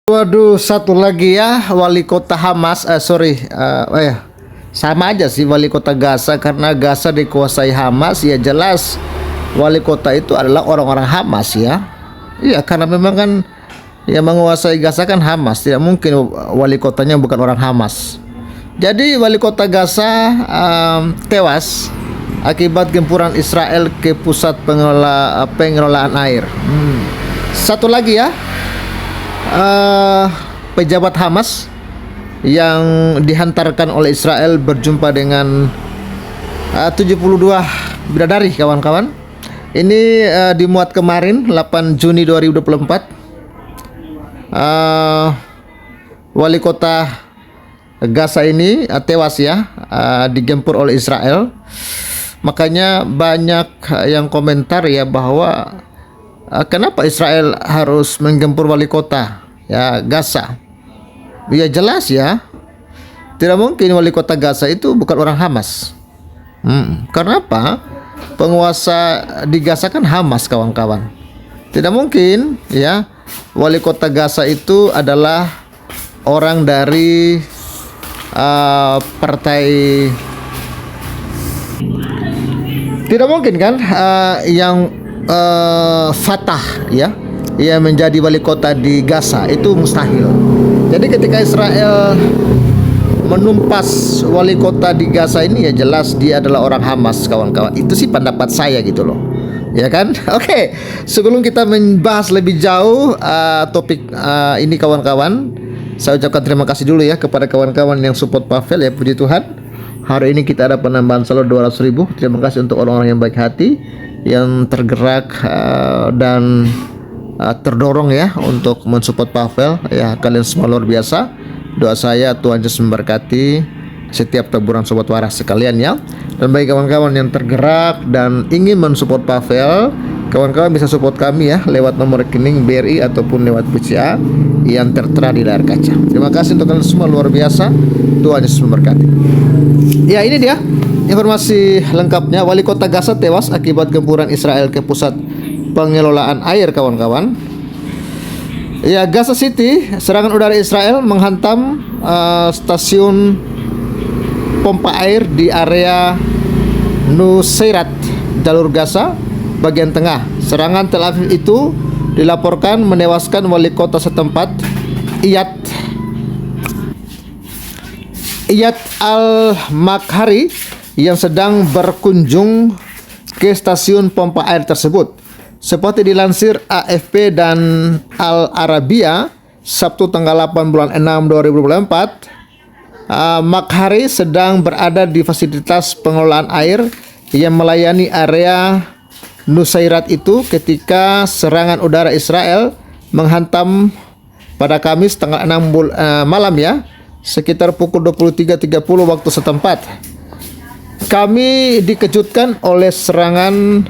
Waduh, satu lagi ya, wali kota Hamas, sama aja sih wali kota Gaza, karena Gaza dikuasai Hamas, ya jelas wali kota itu adalah orang-orang Hamas ya. Iya, karena memang kan yang menguasai Gaza kan Hamas, tidak mungkin wali kotanya bukan orang Hamas. Jadi wali kota Gaza tewas akibat gempuran Israel ke pusat pengelolaan air. Satu lagi ya, pejabat Hamas yang dihantarkan oleh Israel berjumpa dengan 72 bidadari, kawan-kawan. Ini dimuat kemarin 8 Juni 2024. Wali kota Gaza ini tewas ya, digempur oleh Israel. Makanya banyak yang komentar ya bahwa kenapa Israel harus menggempur wali kota ya Gaza? Ya jelas ya, tidak mungkin wali kota Gaza itu bukan orang Hamas. Karena apa? Penguasa di Gaza kan Hamas, kawan-kawan. Tidak mungkin ya wali kota Gaza itu adalah orang dari partai. Tidak mungkin kan yang Fatah ya, ia menjadi wali kota di Gaza, itu mustahil. Jadi ketika Israel menumpas wali kota di Gaza ini, ya jelas dia adalah orang Hamas, kawan-kawan. Itu sih pendapat saya gitu loh, ya kan? Oke, sebelum kita membahas lebih jauh topik ini, kawan-kawan, saya ucapkan terima kasih dulu ya kepada kawan-kawan yang support Pavel ya, puji Tuhan. Hari ini kita ada penambahan saldo 200.000. Terima kasih untuk orang-orang yang baik hati, yang tergerak dan terdorong ya untuk mensupport Pavel ya. Kalian semua luar biasa. Doa saya Tuhan Yesus memberkati setiap taburan sobat waras sekalian ya. Dan bagi kawan-kawan yang tergerak dan ingin mensupport Pavel, kawan-kawan bisa support kami ya lewat nomor rekening BRI ataupun lewat BCA yang tertera di layar kaca. Terima kasih untuk kalian semua, luar biasa. Tuhan Yesus memberkati. Ya, ini dia informasi lengkapnya. Wali kota Gaza tewas akibat gempuran Israel ke pusat pengelolaan air, kawan-kawan. Ya, Gaza City, serangan udara Israel menghantam stasiun pompa air di area Nusairat, jalur Gaza bagian tengah. Serangan Tel Aviv itu dilaporkan menewaskan wali kota setempat, Iyad Al-Makhari, yang sedang berkunjung ke stasiun pompa air tersebut. Seperti dilansir AFP dan Al Arabiya, Sabtu tanggal 8 bulan 6 2024, Makhari sedang berada di fasilitas pengelolaan air yang melayani area Nusairat itu ketika serangan udara Israel menghantam pada Kamis tanggal 6 malam ya, sekitar pukul 23.30 waktu setempat. Kami dikejutkan oleh serangan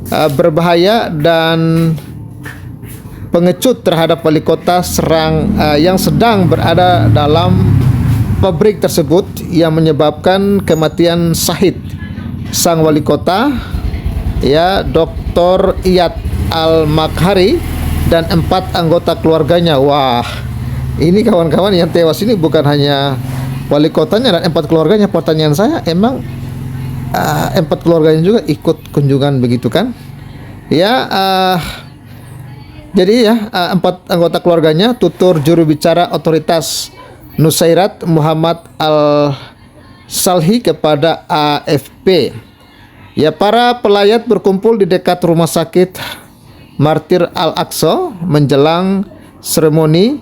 berbahaya dan pengecut terhadap wali kota yang sedang berada dalam pabrik tersebut, yang menyebabkan kematian Syahid sang wali kota ya, Dr. Iyad Al-Makhari dan 4 anggota keluarganya. Wah, ini kawan-kawan yang tewas ini bukan hanya wali kotanya dan 4 keluarganya. Pertanyaan saya, emang 4 keluarganya juga ikut kunjungan begitu kan? Ya, jadi ya 4 anggota keluarganya, tutur juru bicara otoritas Nusairat Muhammad Al-Salhi kepada AFP. Ya, para pelayat berkumpul di dekat rumah sakit Martir Al-Aqsa menjelang seremoni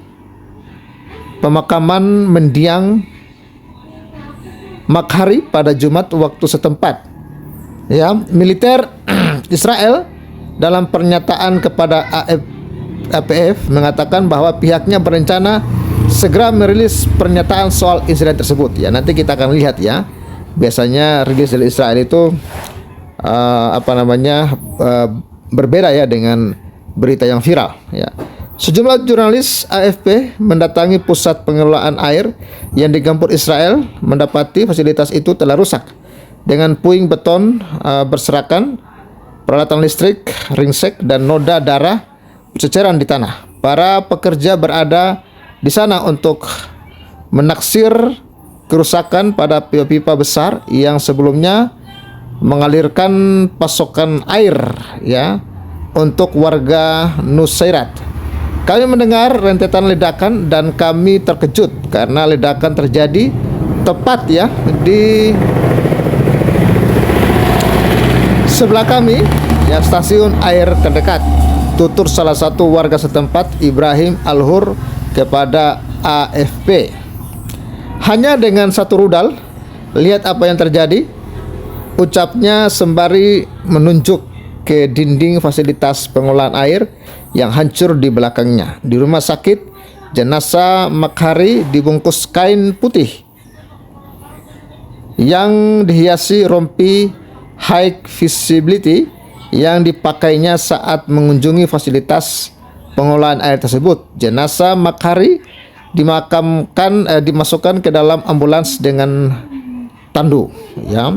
pemakaman mendiang Makhari pada Jumat waktu setempat. Ya, militer Israel dalam pernyataan kepada APF mengatakan bahwa pihaknya berencana segera merilis pernyataan soal insiden tersebut. Ya, nanti kita akan lihat ya. Biasanya rilis dari Israel itu berbeda ya dengan berita yang viral ya. Sejumlah jurnalis AFP mendatangi pusat pengelolaan air yang digempur Israel, mendapati fasilitas itu telah rusak dengan puing beton berserakan, peralatan listrik ringsek, dan noda darah berceceran di tanah. Para pekerja berada di sana untuk menaksir kerusakan pada pipa-pipa besar yang sebelumnya mengalirkan pasokan air ya untuk warga Nusairat. Kami mendengar rentetan ledakan dan kami terkejut karena ledakan terjadi tepat ya di sebelah kami ya, stasiun air terdekat. Tutur salah satu warga setempat, Ibrahim Al-Hur, kepada AFP. Hanya dengan satu rudal, lihat apa yang terjadi, ucapnya sembari menunjuk ke dinding fasilitas pengolahan air yang hancur di belakangnya. Di rumah sakit, jenazah Makhari dibungkus kain putih yang dihiasi rompi high visibility yang dipakainya saat mengunjungi fasilitas pengolahan air tersebut. Jenazah Makhari dimasukkan ke dalam ambulans dengan tandu ya.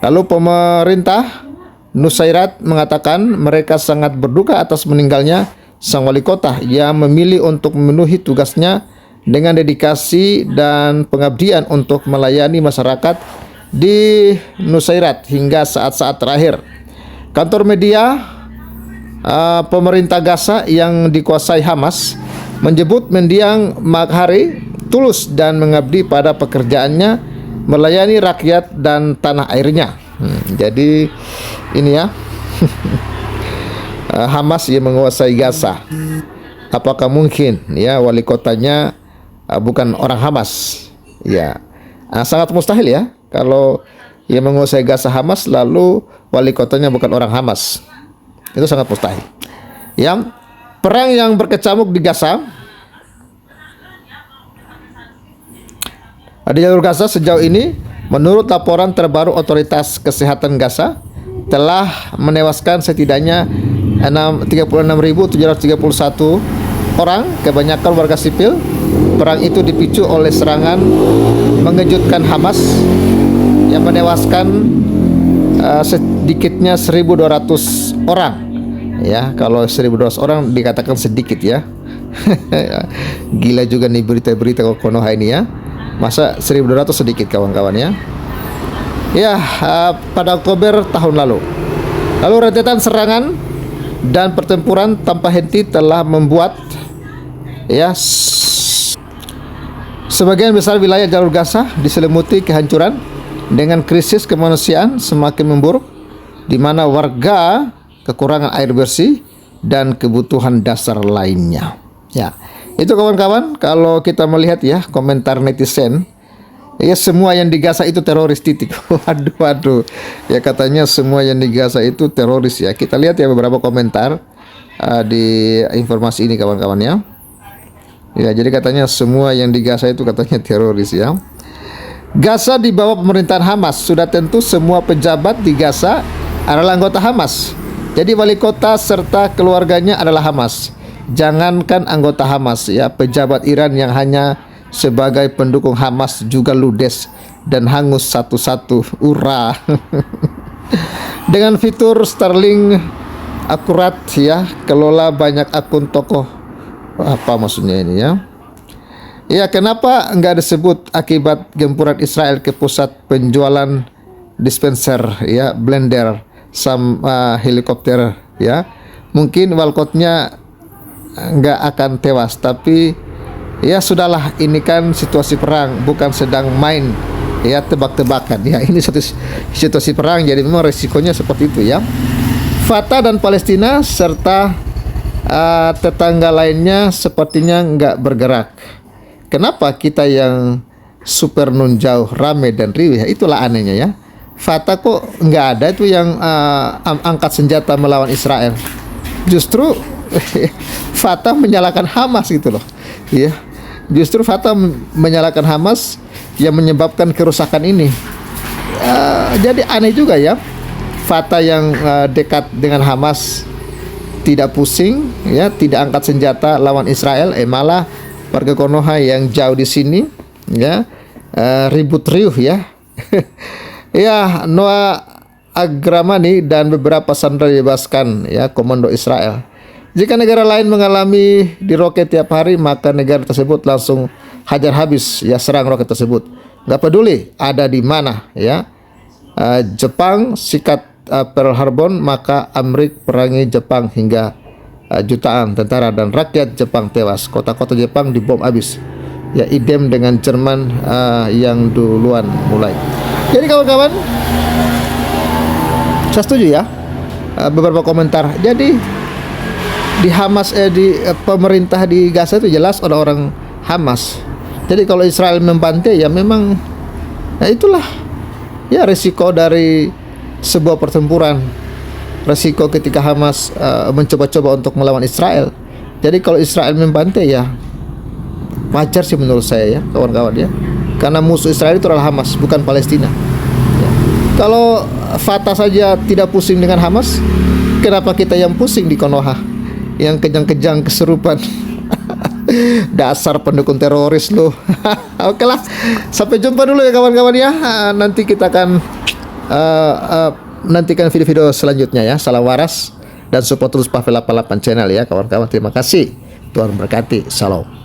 Lalu pemerintah Nusairat mengatakan mereka sangat berduka atas meninggalnya sang wali kota yang memilih untuk memenuhi tugasnya dengan dedikasi dan pengabdian untuk melayani masyarakat di Nusairat hingga saat-saat terakhir. Kantor media pemerintah Gaza yang dikuasai Hamas menyebut mendiang Makhari tulus dan mengabdi pada pekerjaannya melayani rakyat dan tanah airnya. Jadi ini ya Hamas yang menguasai Gaza. Apakah mungkin ya wali kotanya bukan orang Hamas? Ya, sangat mustahil ya kalau yang menguasai Gaza Hamas lalu wali kotanya bukan orang Hamas. Itu sangat mustahil. Yang perang yang berkecamuk di Gaza, di jalur Gaza sejauh ini, menurut laporan terbaru otoritas kesehatan Gaza, telah menewaskan setidaknya 36.731 orang, kebanyakan warga sipil. Perang itu dipicu oleh serangan mengejutkan Hamas yang menewaskan sedikitnya 1.200 orang. Ya, kalau 1.200 orang dikatakan sedikit ya. Gila juga nih berita-berita Konoha ini ya. Masa 1.200 sedikit kawan-kawan ya. Ya, pada Oktober tahun lalu. Lalu rentetan serangan dan pertempuran tanpa henti telah membuat ya sebagian besar wilayah jalur Gaza diselimuti kehancuran dengan krisis kemanusiaan semakin memburuk, di mana warga kekurangan air bersih dan kebutuhan dasar lainnya. Ya, itu kawan-kawan kalau kita melihat ya komentar netizen, ya semua yang di Gaza itu teroris titik. Waduh. Ya katanya semua yang di Gaza itu teroris ya. Kita lihat ya beberapa komentar di informasi ini kawan-kawan ya. Ya, jadi katanya semua yang di Gaza itu katanya teroris ya. Gaza di bawah pemerintahan Hamas. Sudah tentu semua pejabat di Gaza adalah anggota Hamas. Jadi wali kota serta keluarganya adalah Hamas. Jangankan anggota Hamas ya, pejabat Iran yang hanya sebagai pendukung Hamas juga ludes dan hangus satu-satu. Ura. Dengan fitur Starlink akurat ya, kelola banyak akun tokoh. Apa maksudnya ini ya? Ya, kenapa nggak disebut akibat gempuran Israel ke pusat penjualan dispenser ya, blender, helikopter ya? Mungkin walkotnya nggak akan tewas, tapi ya sudahlah, ini kan situasi perang, bukan sedang main ya tebak-tebakan ya. Ini situasi perang, jadi memang resikonya seperti itu ya. Fatah dan Palestina serta tetangga lainnya sepertinya nggak bergerak. Kenapa kita yang super nun jauh rame dan riuh ya? Itulah anehnya ya. Fatah kok nggak ada itu yang angkat senjata melawan Israel. Justru Fatah menyalahkan Hamas gitu loh. Ya. Justru Fatah menyalahkan Hamas yang menyebabkan kerusakan ini. Jadi aneh juga ya. Fatah yang dekat dengan Hamas tidak pusing ya, tidak angkat senjata lawan Israel, malah warga Konoha yang jauh di sini ya ribut riuh ya. Ya, Noah Agramani dan beberapa sandera dibebaskan ya komando Israel. Jika negara lain mengalami diroket tiap hari, maka negara tersebut langsung hajar habis, ya, serang roket tersebut. Nggak peduli ada di mana, ya. Jepang sikat Pearl Harbor, maka Amerika perangi Jepang hingga jutaan tentara dan rakyat Jepang tewas. Kota-kota Jepang dibom habis. Ya, idem dengan Jerman yang duluan mulai. Jadi kawan-kawan, saya setuju ya. Beberapa komentar. Jadi di Hamas di pemerintah di Gaza itu jelas orang-orang Hamas. Jadi kalau Israel membantai, ya memang, ya itulah ya resiko dari sebuah pertempuran. Resiko ketika Hamas mencoba-coba untuk melawan Israel. Jadi kalau Israel membantai, ya wajar sih menurut saya, ya kawan-kawan, ya. Karena musuh Israel itu adalah Hamas, bukan Palestina. Ya. Kalau Fatah saja tidak pusing dengan Hamas, kenapa kita yang pusing di Konoha, yang kejang-kejang keserupan? Dasar pendukung teroris lo. Oke lah, sampai jumpa dulu ya kawan-kawan, ya. Nanti kita akan nantikan video-video selanjutnya, ya. Salam waras dan support terus Pavel 88 channel, ya kawan-kawan. Terima kasih. Tuhan berkati. Salam.